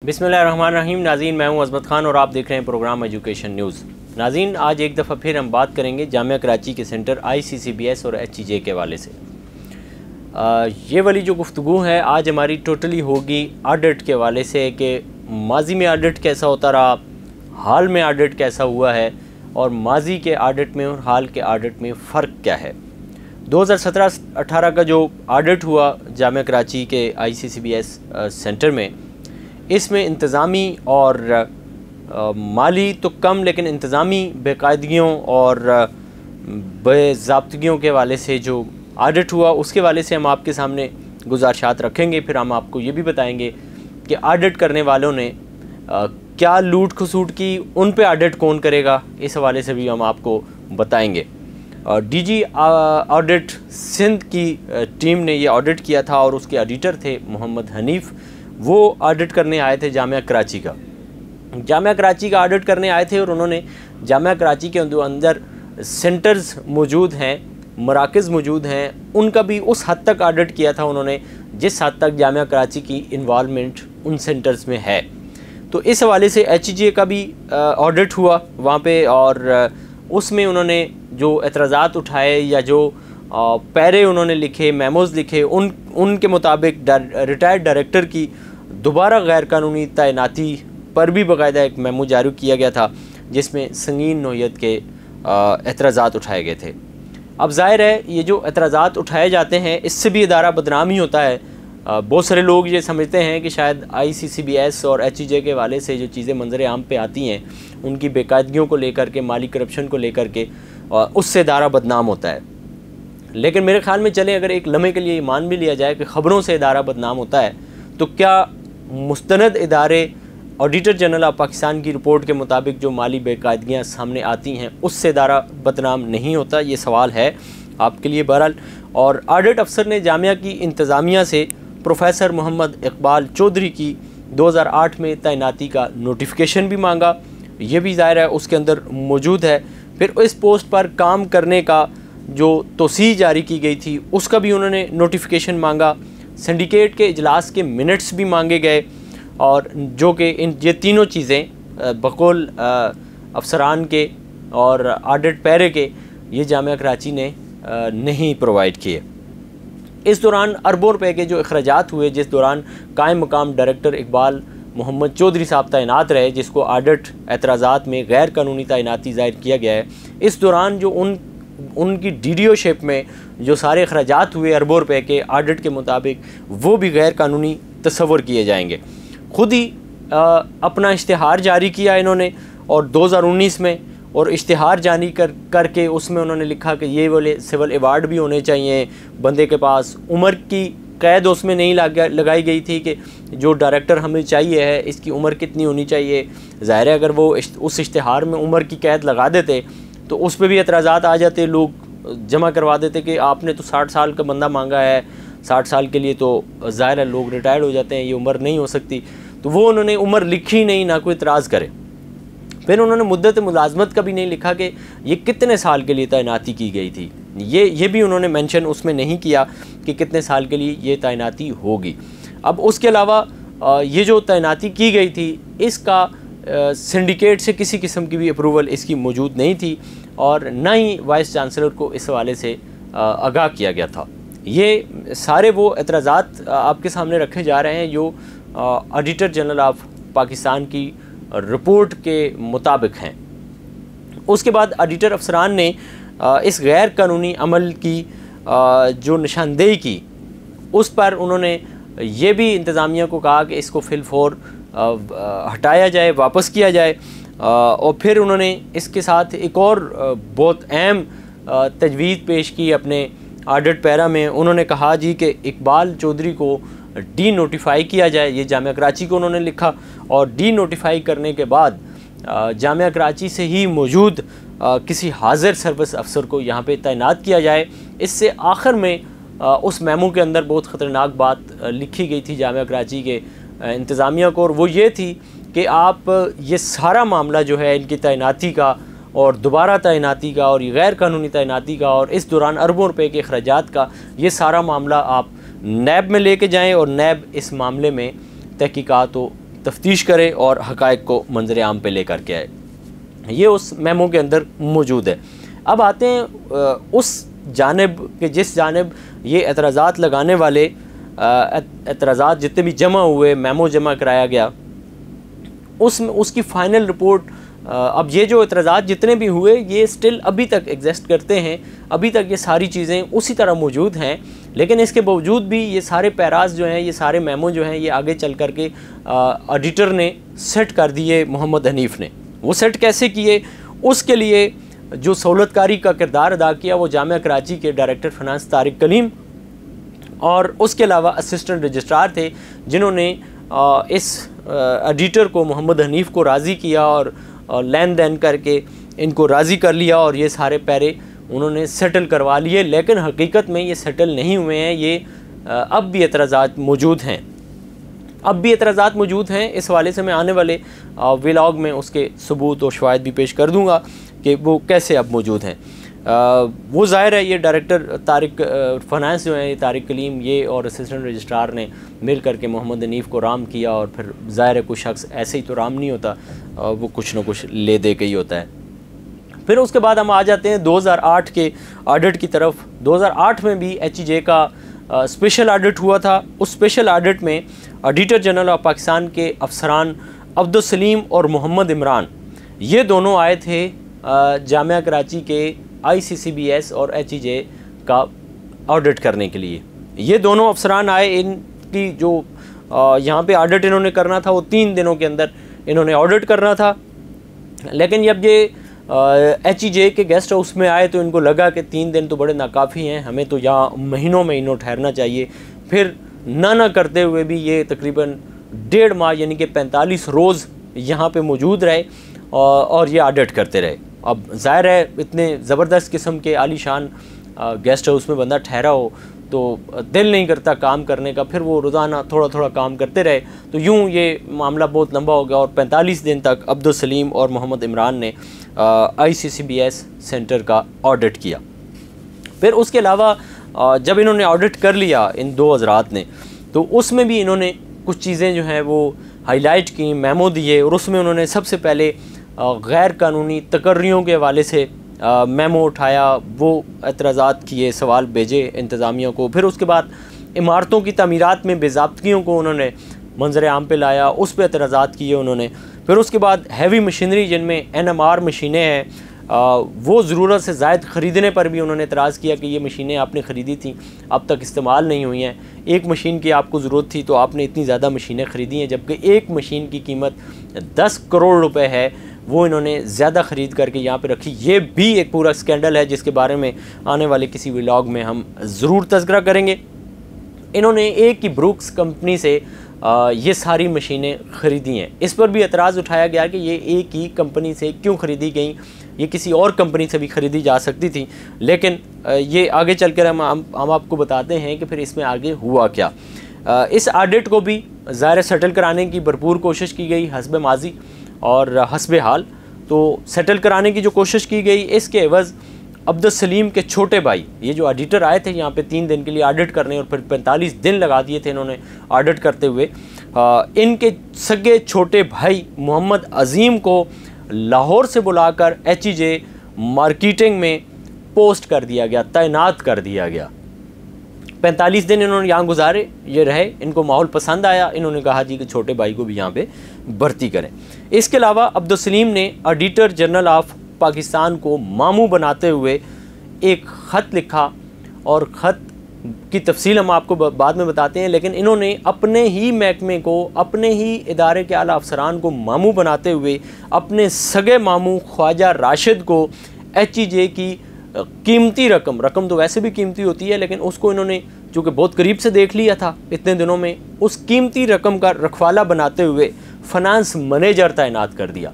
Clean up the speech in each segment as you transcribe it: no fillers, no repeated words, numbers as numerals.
बिस्मिल्लाहिर्रहमानिर्रहीम। नाज़रीन, मैं हूं अज़मत ख़ान और आप देख रहे हैं प्रोग्राम एजुकेशन न्यूज़। नाज़रीन, आज एक दफ़ा फिर हम बात करेंगे जामिया कराची के सेंटर ICCBS और HEJ के हवाले से। ये वाली जो गुफ्तगू है आज हमारी टोटली होगी ऑडिट के हवाले से कि माजी में ऑडिट कैसा होता रहा, हाल में ऑडिट कैसा हुआ है और माजी के ऑडिट में और हाल के ऑडिट में फ़र्क क्या है। 2017-18 का जो ऑडिट हुआ जामिया कराची के ICCBS सेंटर में, इसमें इंतज़ामी और माली तो कम लेकिन इंतज़ामी बेकायदगियों और बेज़ाब्तगियों के हवाले से जो ऑडिट हुआ उसके हवाले से हम आपके सामने गुज़ारिशात रखेंगे। फिर हम आपको ये भी बताएंगे कि ऑडिट करने वालों ने क्या लूट खसूट की, उन पे ऑडिट कौन करेगा, इस हवाले से भी हम आपको बताएंगे। DG ऑडिट सिंध की टीम ने ये ऑडिट किया था और उसके ऑडिटर थे मोहम्मद हनीफ़। वो ऑडिट करने आए थे जामिया कराची का ऑडिट करने आए थे और उन्होंने जामिया कराची के अंदर सेंटर्स मौजूद हैं, मराकज़ मौजूद हैं, उनका भी उस हद तक ऑडिट किया था उन्होंने जिस हद तक जामिया कराची की इन्वॉल्वमेंट उन सेंटर्स में है। तो इस हवाले से HEJ का भी ऑडिट हुआ वहाँ पे और उसमें उन्होंने जो एतराज़ात उठाए या जो पैरे उन्होंने लिखे, मेमोज़ लिखे, उनके मुताबिक रिटायर्ड डायरेक्टर की दोबारा गैर कानूनी तैनाती पर भी बाकायदा एक मेमो जारी किया गया था जिसमें संगीन नौयत के एतराज़ात उठाए गए थे। अब ज़ाहिर है ये जो एतराज़ात उठाए जाते हैं इससे भी इदारा बदनाम ही होता है। बहुत सारे लोग ये समझते हैं कि शायद ICCBS और HEJ के वाले से जो चीज़ें मंजर आम पे आती हैं उनकी बेकायदगियों को लेकर के, माली करप्शन को लेकर के, उससे इदारा बदनाम होता है। लेकिन मेरे ख़्याल में चले अगर एक लम्हे के लिए मान भी लिया जाए कि ख़बरों से इदारा बदनाम होता है, तो क्या मुस्तनद इदारे ऑडिटर जनरल ऑफ पाकिस्तान की रिपोर्ट के मुताबिक जो माली बेकायदगियाँ सामने आती हैं उससे इदारा बदनाम नहीं होता? ये सवाल है आपके लिए बहरहाल। और ऑडिट अफसर ने जामिया की इंतज़ामिया से प्रोफेसर मोहम्मद इकबाल चौधरी की 2008 में तैनाती का नोटिफिकेशन भी मांगा, ये भी ज़ाहिर है उसके अंदर मौजूद है। फिर इस पोस्ट पर काम करने का जो तोसी जारी की गई थी उसका भी उन्होंने नोटिफिकेशन मांगा। सिंडिकेट के इजलास के मिनट्स भी मांगे गए और जो कि ये तीनों चीज़ें बकौल अफसरान के और ऑडिट पैरे के ये जामिया कराची ने नहीं प्रोवाइड किए। इस दौरान अरबों रुपए के जो अखराजात हुए, जिस दौरान कायम मकाम डायरेक्टर इकबाल मोहम्मद चौधरी साहब तैनात रहे, जिसको ऑडिट एतराज़ात में गैर कानूनी तैनाती ज़ाहिर किया गया है, इस दौरान जो उनकी DDOशिप में जो सारे अखराजात हुए अरबों रुपए के ऑडिट के मुताबिक, वो भी गैर कानूनी तस्वर किए जाएंगे। ख़ुद ही अपना इश्तिहार जारी किया इन्होंने और 2019 में, और इश्तिहार जारी करके उसमें उन्होंने लिखा कि ये वाले सिविल अवार्ड भी होने चाहिए बंदे के पास। उम्र की कैद उसमें नहीं लगाई गई थी कि जो डायरेक्टर हमें चाहिए है इसकी उम्र कितनी होनी चाहिए। ज़ाहिर है अगर वो उस इश्तिहार में उम्र की कैद लगा देते तो उस पर भी एतराज़ात आ जाते, लोग जमा करवा देते कि आपने तो 60 साल का बंदा मांगा है, 60 साल के लिए तो ज़ाहिर है लोग रिटायर्ड हो जाते हैं, ये उम्र नहीं हो सकती। तो वो उन्होंने उम्र लिखी नहीं, ना कोई इतराज़ करे। फिर उन्होंने मुद्दत मुलाजमत का भी नहीं लिखा कि ये कितने साल के लिए तैनाती की गई थी, ये भी उन्होंने मेंशन उसमें नहीं किया कि कितने साल के लिए ये तैनाती होगी। अब उसके अलावा ये जो तैनाती की गई थी इसका सिंडिकेट से किसी किस्म की भी अप्रूवल इसकी मौजूद नहीं थी और ना ही वाइस चांसलर को इस हवाले से आगाह किया गया था। ये सारे वो एतराज़ात आपके सामने रखे जा रहे हैं जो ऑडिटर जनरल ऑफ पाकिस्तान की रिपोर्ट के मुताबिक हैं। उसके बाद ऑडिटर अफसरान ने इस गैर कानूनी अमल की जो निशानदेही की उस पर उन्होंने ये भी इंतज़ामिया को कहा कि इसको फिलफौर हटाया जाए, वापस किया जाए। और फिर उन्होंने इसके साथ एक और बहुत अहम तजवीज़ पेश की अपने ऑडिट पैरा में। उन्होंने कहा जी कि इकबाल चौधरी को डी नोटिफाई किया जाए, ये जामिया कराची को उन्होंने लिखा, और डी नोटिफाई करने के बाद जामिया कराची से ही मौजूद किसी हाजिर सर्विस अफसर को यहाँ पे तैनात किया जाए। इससे आखिर में उस मेमो के अंदर बहुत ख़तरनाक बात लिखी गई थी जामिया कराची के इंतज़ामिया को, और वो ये थी कि आप ये सारा मामला जो है इनकी तैनाती का और दोबारा तैनाती का और गैर कानूनी तैनाती का और इस दौरान अरबों रुपए के अखराजात का, ये सारा मामला आप नैब में लेके जाएं और नैब इस मामले में तहकीकात तफ्तीश करे और हक़ाइक़ को मंजर आम पे लेकर के आए। ये उस मेमो के अंदर मौजूद है। अब आते हैं उस जानिब के जिस जानिब ये एतराज़ात लगाने वाले एतराज़ात जितने भी जमा हुए, मेमो जमा कराया गया, उसकी फ़ाइनल रिपोर्ट। अब ये जो एतराज़ात जितने भी हुए ये स्टिल अभी तक एग्जिस्ट करते हैं, अभी तक ये सारी चीज़ें उसी तरह मौजूद हैं, लेकिन इसके बावजूद भी ये सारे पैराज जो हैं, ये सारे मेमो जो हैं, ये आगे चल कर के ऑडिटर ने सेट कर दिए मोहम्मद हनीफ़ ने। वो सेट कैसे किए, उसके लिए जो सहूलतकारी का किरदार अदा किया वो जामिया कराची के डायरेक्टर फाइनेंस तारिक कलीम और उसके अलावा असिस्टेंट रजिस्ट्रार थे, जिन्होंने इस ऑडिटर को मोहम्मद हनीफ़ को राज़ी किया और लेन देन करके इनको राज़ी कर लिया और ये सारे पैरे उन्होंने सेटल करवा लिए। लेकिन हकीकत में ये सेटल नहीं हुए हैं, ये अब भी एतराज़ात मौजूद हैं, अब भी एतराज़ात मौजूद हैं। इस हवाले से मैं आने वाले व्लॉग में उसके सबूत और शवाहिद भी पेश कर दूँगा कि वो कैसे अब मौजूद हैं। वो ज़ाहिर है ये डायरेक्टर तारिक फाइनेंस जो है, तारिक कलीम, ये और असिस्टेंट रजिस्ट्रार ने मिल करके मोहम्मद हनीफ़ को राम किया, और फिर ज़ाहिर है कोई शख्स ऐसे ही तो राम नहीं होता, वो कुछ ना कुछ ले दे के ही होता है। फिर उसके बाद हम आ जाते हैं 2008 के ऑडिट की तरफ। 2008 में भी HEJ का स्पेशल ऑडिट हुआ था। उस स्पेशल ऑडिट में ऑडिटर जनरल ऑफ पाकिस्तान के अफसरान अब्दुल सलीम और मोहम्मद इमरान, ये दोनों आए थे जामिया कराची के ICCBS और HEJ का ऑडिट करने के लिए। ये दोनों अफसरान आए, इनकी जो यहाँ पे ऑडिट इन्होंने करना था वो 3 दिनों के अंदर इन्होंने ऑडिट करना था। लेकिन जब ये HEJ के गेस्ट हाउस में आए तो इनको लगा कि 3 दिन तो बड़े नाकाफ़ी हैं, हमें तो यहाँ महीनों ठहरना चाहिए। फिर ना करते हुए भी ये तकरीबन 1.5 माह यानी कि 45 रोज़ यहाँ पे मौजूद रहे और ये ऑडिट करते रहे। अब ज़ाहिर है इतने ज़बरदस्त किस्म के आलीशान गेस्ट हाउस में बंदा ठहरा हो तो दिल नहीं करता काम करने का, फिर वो रोज़ाना थोड़ा काम करते रहे, तो यूँ ये मामला बहुत लंबा हो गया और 45 दिन तक अब्दुल सलीम और मोहम्मद इमरान ने ICCBS सेंटर का ऑडिट किया। फिर उसके अलावा जब इन्होंने ऑडिट कर लिया इन 2 हज़रात ने, तो उसमें भी इन्होंने कुछ चीज़ें जो हैं वो हाईलाइट की, मेमो दिए, और उसमें उन्होंने सबसे पहले गैर कानूनी तकर्रियों के हवाले से मेमो उठाया, वो एतराज़ात किए, सवाल भेजे इंतज़ामिया को। फिर उसके बाद इमारतों की तमीरात में बेज़ाब्तियों को उन्होंने मंजर आम पे लाया, उस पर एतराज़ात किए उन्होंने। फिर उसके बाद हैवी मशीनरी जिनमें NMR मशीनें हैं, वो ज़रूरत से ज़ायद ख़रीदने पर भी उन्होंने एतराज़ किया कि ये मशीनें आपने ख़रीदी थी, अब तक इस्तेमाल नहीं हुई हैं। एक मशीन की आपको ज़रूरत थी तो आपने इतनी ज़्यादा मशीनें ख़रीदी हैं, जबकि एक मशीन की कीमत 10 करोड़ रुपए है, वो इन्होंने ज़्यादा ख़रीद करके यहाँ पे रखी। ये भी एक पूरा स्कैंडल है जिसके बारे में आने वाले किसी व्लॉग में हम ज़रूर तज़किरा करेंगे। इन्होंने एक ही ब्रुक्स कंपनी से ये सारी मशीनें ख़रीदी हैं। इस पर भी एतराज़ उठाया गया कि ये एक ही कंपनी से क्यों ख़रीदी गई, ये किसी और कंपनी से भी ख़रीदी जा सकती थी। लेकिन ये आगे चल कर हम आपको बताते हैं कि फिर इसमें आगे हुआ क्या। इस ऑडिट को भी ज़ाहिर सेटल कराने की भरपूर कोशिश की गई हस्ब माजी और हस्ब हाल। तो सेटल कराने की जो कोशिश की गई, इसके एवज़ अब्दुल सलीम के छोटे भाई, ये जो ऑडिटर आए थे यहाँ पे 3 दिन के लिए ऑडिट करने और फिर 45 दिन लगा दिए थे इन्होंने ऑडिट करते हुए, इनके सगे छोटे भाई मोहम्मद अज़ीम को लाहौर से बुलाकर HEJ मार्केटिंग में पोस्ट कर दिया गया, तैनात कर दिया गया। 45 दिन इन्होंने यहाँ गुजारे, ये रहे, इनको माहौल पसंद आया, इन्होंने कहा जी कि छोटे भाई को भी यहाँ पे भर्ती करें। इसके अलावा अब्दुल सलीम ने ऑडिटर जनरल ऑफ पाकिस्तान को मामू बनाते हुए एक ख़त लिखा, और ख़त की तफसील हम आपको बाद में बताते हैं। लेकिन इन्होंने अपने ही महकमे को, अपने ही इदारे के आला अफसरान को मामू बनाते हुए अपने सगे मामू ख्वाजा राशिद को HEJ की कीमती रकम तो वैसे भी कीमती होती है, लेकिन उसको इन्होंने चूँकि बहुत करीब से देख लिया था इतने दिनों में, उस कीमती रकम का रखवाला बनाते हुए फाइनेंस मैनेजर तैनात कर दिया।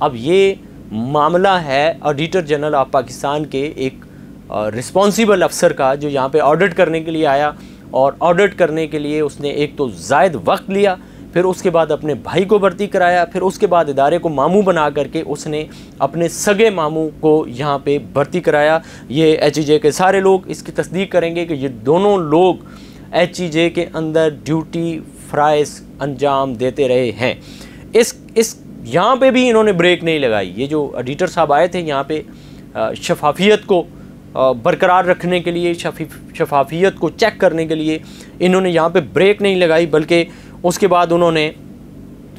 अब ये मामला है ऑडिटर जनरल ऑफ पाकिस्तान के एक रिस्पॉन्सिबल अफसर का, जो यहाँ पे ऑडिट करने के लिए आया, और ऑडिट करने के लिए उसने एक तो ज़ायद वक्त लिया, फिर उसके बाद अपने भाई को भर्ती कराया, फिर उसके बाद इदारे को मामू बना करके उसने अपने सगे मामू को यहाँ पे भर्ती कराया। ये HEJ के सारे लोग इसकी तस्दीक करेंगे कि ये दोनों लोग HEJ के अंदर ड्यूटी फ़राइज़ अंजाम देते रहे हैं। इस यहाँ पे भी इन्होंने ब्रेक नहीं लगाई। ये जो एडिटर साहब आए थे यहाँ पे शफाफियत को बरकरार रखने के लिए, शफाफियत को चेक करने के लिए इन्होंने यहाँ पे ब्रेक नहीं लगाई, बल्कि उसके बाद उन्होंने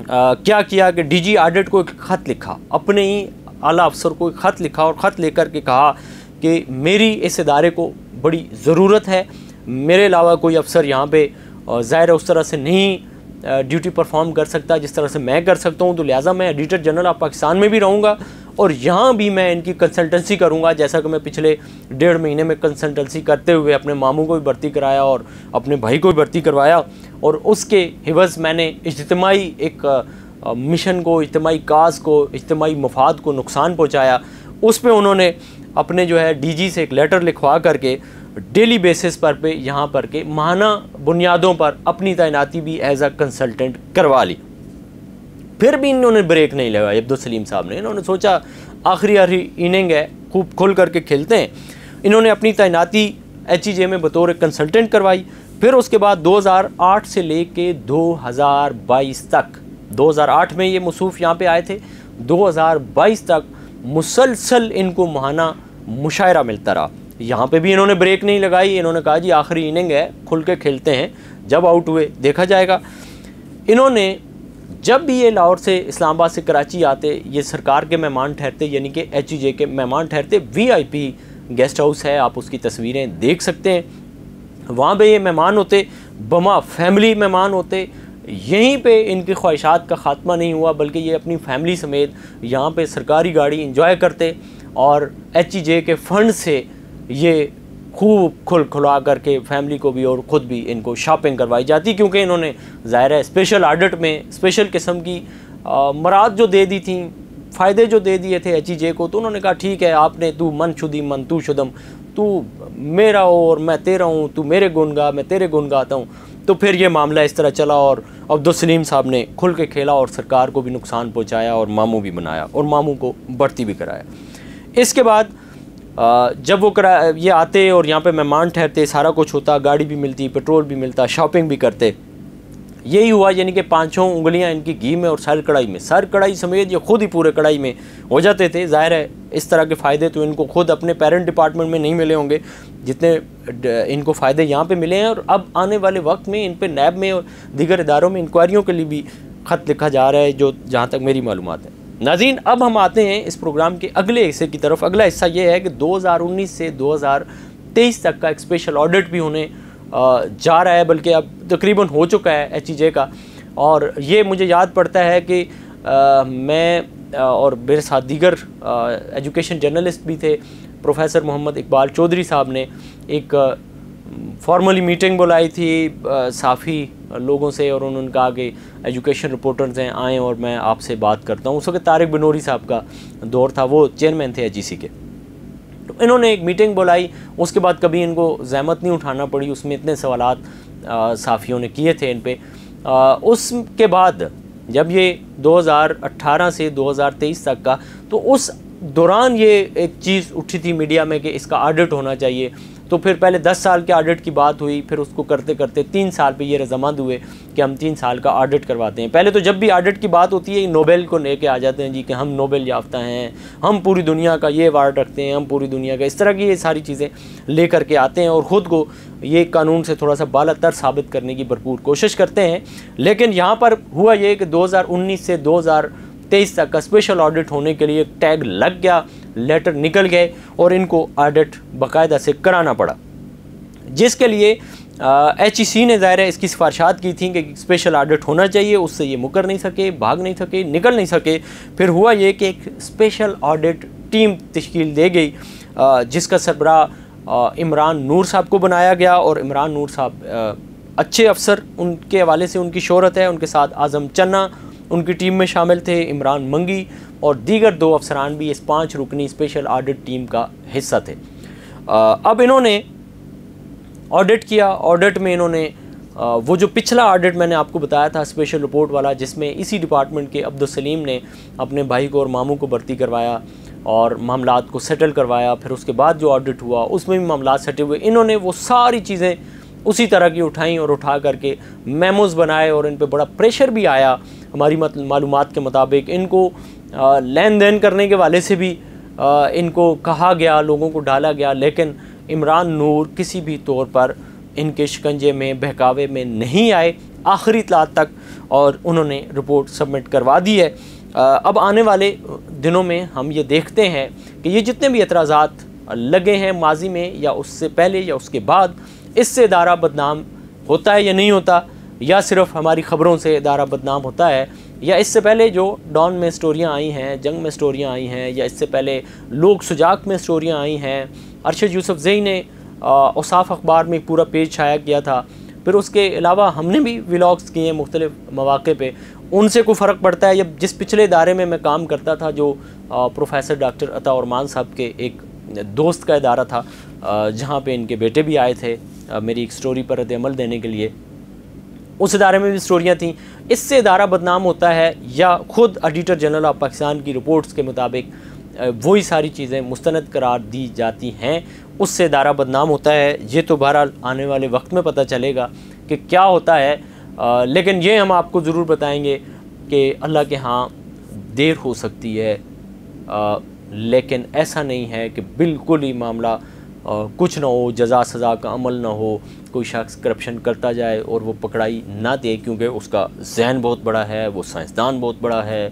क्या किया कि डीजी ऑडिट को एक ख़त लिखा, अपने ही आला अफसर को एक ख़त लिखा और ख़त लेकर के कहा कि मेरी इस इदारे को बड़ी ज़रूरत है, मेरे अलावा कोई अफसर यहाँ पे ज़ाहिर उस तरह से नहीं ड्यूटी परफॉर्म कर सकता जिस तरह से मैं कर सकता हूँ, तो लिहाजा मैं एडिटर जनरल ऑफ पाकिस्तान में भी रहूँगा और यहाँ भी मैं इनकी कंसल्टेंसी करूँगा, जैसा कि मैं पिछले 1.5 महीने में कंसल्टेंसी करते हुए अपने मामू को भी भर्ती कराया और अपने भाई को भी भर्ती करवाया, और उसके हिवज़ मैंने इज्तिमाई एक मिशन को, इज्तिमाई काज को, इज्तिमाई मफाद को नुकसान पहुँचाया। उस पर उन्होंने अपने जो है डीजी से एक लेटर लिखवा करके डेली बेसिस पर पे यहाँ पर के माहाना बुनियादों पर अपनी तैनाती भी एज अ कंसल्टेंट करवा ली। फिर भी इन्होंने ब्रेक नहीं लगाया अब्दुल सलीम साहब ने। इन्होंने सोचा आखिरी इनिंग है, खूब खुल करके खेलते हैं। इन्होंने अपनी तैनाती HEJ में बतौर कंसल्टेंट करवाई। फिर उसके बाद 2008 से लेके 2022 तक, 2008 में ये मसूफ़ यहाँ पे आए थे, 2022 तक मुसलसल इनको माहाना मुशायरा मिलता रहा। यहाँ पे भी इन्होंने ब्रेक नहीं लगाई। इन्होंने कहा जी आखिरी इनिंग है, खुल के खेलते हैं, जब आउट हुए देखा जाएगा। इन्होंने जब भी ये लाहौर से, इस्लामाबाद से कराची आते, ये सरकार के मेहमान ठहरते, यानी कि HEJ के मेहमान ठहरते। VIP गेस्ट हाउस है, आप उसकी तस्वीरें देख सकते हैं। वहाँ पे ये मेहमान होते, बमा फैमिली मेहमान होते। यहीं पे इनकी ख्वाहिशात का ख़ात्मा नहीं हुआ, बल्कि ये अपनी फैमिली समेत यहाँ पे सरकारी गाड़ी इंजॉय करते और HEJ के फ़ंड से ये खूब खुला करके फैमिली को भी और ख़ुद भी इनको शॉपिंग करवाई जाती, क्योंकि इन्होंने ज़ाहिर है स्पेशल ऑडिट में स्पेशल किस्म की मराद जो दे दी थी, फ़ायदे जो दे दिए थे HEJ को, तो उन्होंने कहा ठीक है, आपने तू मन शुदी मन तू शुदम, तू मेरा हो और मैं तेरा हूँ, तू मेरे गुण गा मैं तेरे गुण गाता हूँ। तो फिर ये मामला इस तरह चला और अब्दुल सलीम साहब ने खुल के खेला और सरकार को भी नुकसान पहुँचाया और मामू भी बनाया और मामू को भर्ती भी कराया। इसके बाद जब वो ये आते और यहाँ पे मेहमान ठहरते, सारा कुछ होता, गाड़ी भी मिलती, पेट्रोल भी मिलता, शॉपिंग भी करते। यही हुआ, यानी कि 5 उंगलियाँ इनकी घी में और सर कढ़ाई में, सर कढ़ाई समेत ये खुद ही पूरे कढ़ाई में हो जाते थे। ज़ाहिर है इस तरह के फ़ायदे तो इनको खुद अपने पेरेंट डिपार्टमेंट में नहीं मिले होंगे जितने इनको फ़ायदे यहाँ पे मिले हैं। और अब आने वाले वक्त में इन पर नैब में और दीगर इदारों में इंक्वायरियों के लिए भी ख़त लिखा जा रहा है, जो जहाँ तक मेरी मालूमात है। नाज़रीन, अब हम आते हैं इस प्रोग्राम के अगले हिस्से की तरफ। अगला हिस्सा ये है कि 2019 से 2023 तक का एक स्पेशल ऑडिट भी होने जा रहा है, बल्कि अब तकरीबन हो चुका है HEJ का। और ये मुझे याद पड़ता है कि मैं और मेरे साथ दीगर एजुकेशन जर्नलिस्ट भी थे, प्रोफेसर मोहम्मद इकबाल चौधरी साहब ने एक फॉर्मली मीटिंग बुलाई थी साफ़ी लोगों से, और उन्होंने कहा कि एजुकेशन रिपोर्टर्स हैं, आएँ और मैं आपसे बात करता हूँ। उस वक्त तारिक बिनोरी साहब का दौर था, वो चेयरमैन थे HEC के। तो इन्होंने एक मीटिंग बुलाई, उसके बाद कभी इनको ज़हमत नहीं उठाना पड़ी, उसमें इतने सवालात साफ़ियों ने किए थे इन पर। उसके बाद जब ये 2018 से 2023 तक का, तो उस दौरान ये एक चीज़ उठी थी मीडिया में कि इसका ऑडिट होना चाहिए। तो फिर पहले 10 साल के ऑडिट की बात हुई, फिर उसको करते करते 3 साल पे ये रजामंद हुए कि हम 3 साल का ऑडिट करवाते हैं। पहले तो जब भी ऑडिट की बात होती है नोबेल को लेके आ जाते हैं जी कि हम नोबेल याफ्ता हैं, हम पूरी दुनिया का ये अवार्ड रखते हैं, हम पूरी दुनिया का, इस तरह की ये सारी चीज़ें ले करके आते हैं और ख़ुद को ये कानून से थोड़ा सा बालातर साबित करने की भरपूर कोशिश करते हैं। लेकिन यहाँ पर हुआ ये कि 2019 से 2023 तक का स्पेशल ऑडिट होने के लिए टैग लग गया, लेटर निकल गए और इनको ऑडिट बाकायदा से कराना पड़ा, जिसके लिए HEC ने ज़ाहिर है इसकी सिफारिशात की थी कि स्पेशल ऑडिट होना चाहिए। उससे ये मुकर नहीं सके, भाग नहीं सके, निकल नहीं सके। फिर हुआ ये कि एक स्पेशल ऑडिट टीम तश्कील दी गई, जिसका सरबराह इमरान नूर साहब को बनाया गया। और इमरान नूर साहब अच्छे अफसर, उनके हवाले से उनकी शोहरत है। उनके साथ आज़म चन्ना उनकी टीम में शामिल थे, इमरान मंगी और दीगर 2 अफसरान भी इस 5 रुकनी स्पेशल ऑडिट टीम का हिस्सा थे। अब इन्होंने ऑडिट किया। ऑडिट में इन्होंने वो जो पिछला ऑडिट मैंने आपको बताया था स्पेशल रिपोर्ट वाला, जिसमें इसी डिपार्टमेंट के अब्दुल सलीम ने अपने भाई को और मामू को भर्ती करवाया और मामलात को सेटल करवाया, फिर उसके बाद जो ऑडिट हुआ उसमें भी मामलात सेटल हुए। इन्होंने वो सारी चीज़ें उसी तरह की उठाई और उठा करके मेमोज बनाए और इन पे बड़ा प्रेशर भी आया। हमारी मालूमात के मुताबिक इनको लेन देन करने के वाले से भी इनको कहा गया, लोगों को डाला गया, लेकिन इमरान नूर किसी भी तौर पर इनके शिकंजे में, बहकावे में नहीं आए आखिरी इत्तलात तक, और उन्होंने रिपोर्ट सबमिट करवा दी है। अब आने वाले दिनों में हम ये देखते हैं कि ये जितने भी एतराज़ात लगे हैं माजी में या उससे पहले या उसके बाद, इससे इदारा बदनाम होता है या नहीं होता, या सिर्फ हमारी ख़बरों से इदारा बदनाम होता है, या इससे पहले जो डॉन में स्टोरियाँ आई हैं, जंग में स्टोरियाँ आई हैं, या इससे पहले लोग सुजाक में स्टोरियाँ आई हैं। अरशद यूसुफजई ने औसाफ अखबार में पूरा पेज छाया किया था। फिर उसके अलावा हमने भी व्लॉग्स किए हैं मुख्तलिफ़ मौक़े पे। उनसे कोई फ़र्क पड़ता है? या जिस पिछले इदारे में मैं काम करता था, जो प्रोफेसर डॉक्टर अता उर्मान साहब के एक दोस्त का इदारा था, जहाँ पे इनके बेटे भी आए थे मेरी एक स्टोरी पर रद्द-ए-अमल देने के लिए, उस इदारे में भी स्टोरियाँ थीं। इससे इदारा बदनाम होता है या ख़ुद एडिटर जनरल ऑफ पाकिस्तान की रिपोर्ट्स के मुताबिक वही सारी चीज़ें मुस्तनद करार दी जाती हैं, उससे इदारा बदनाम होता है? ये तो बहरहाल आने वाले वक्त में पता चलेगा कि क्या होता है। लेकिन ये हम आपको ज़रूर बताएंगे कि अल्लाह के यहाँ देर हो सकती है, लेकिन ऐसा नहीं है कि बिल्कुल ही मामला कुछ ना हो, जज़ा सज़ा का अमल ना हो, कोई शख्स करप्शन करता जाए और वो पकड़ाई ना दे, क्योंकि उसका ज़हन बहुत बड़ा है, वो साइंसदान बहुत बड़ा है,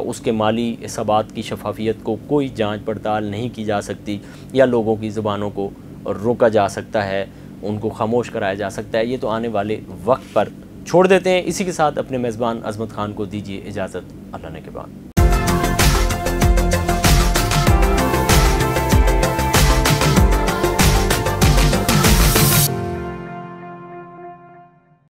उसके माली हिसाबात की शफाफियत को कोई जांच पड़ताल नहीं की जा सकती, या लोगों की ज़ुबानों को रोका जा सकता है, उनको खामोश कराया जा सकता है। ये तो आने वाले वक्त पर छोड़ देते हैं। इसी के साथ अपने मेज़बान अज़मत ख़ान को दीजिए इजाज़त। अल्लाह ने के बाद।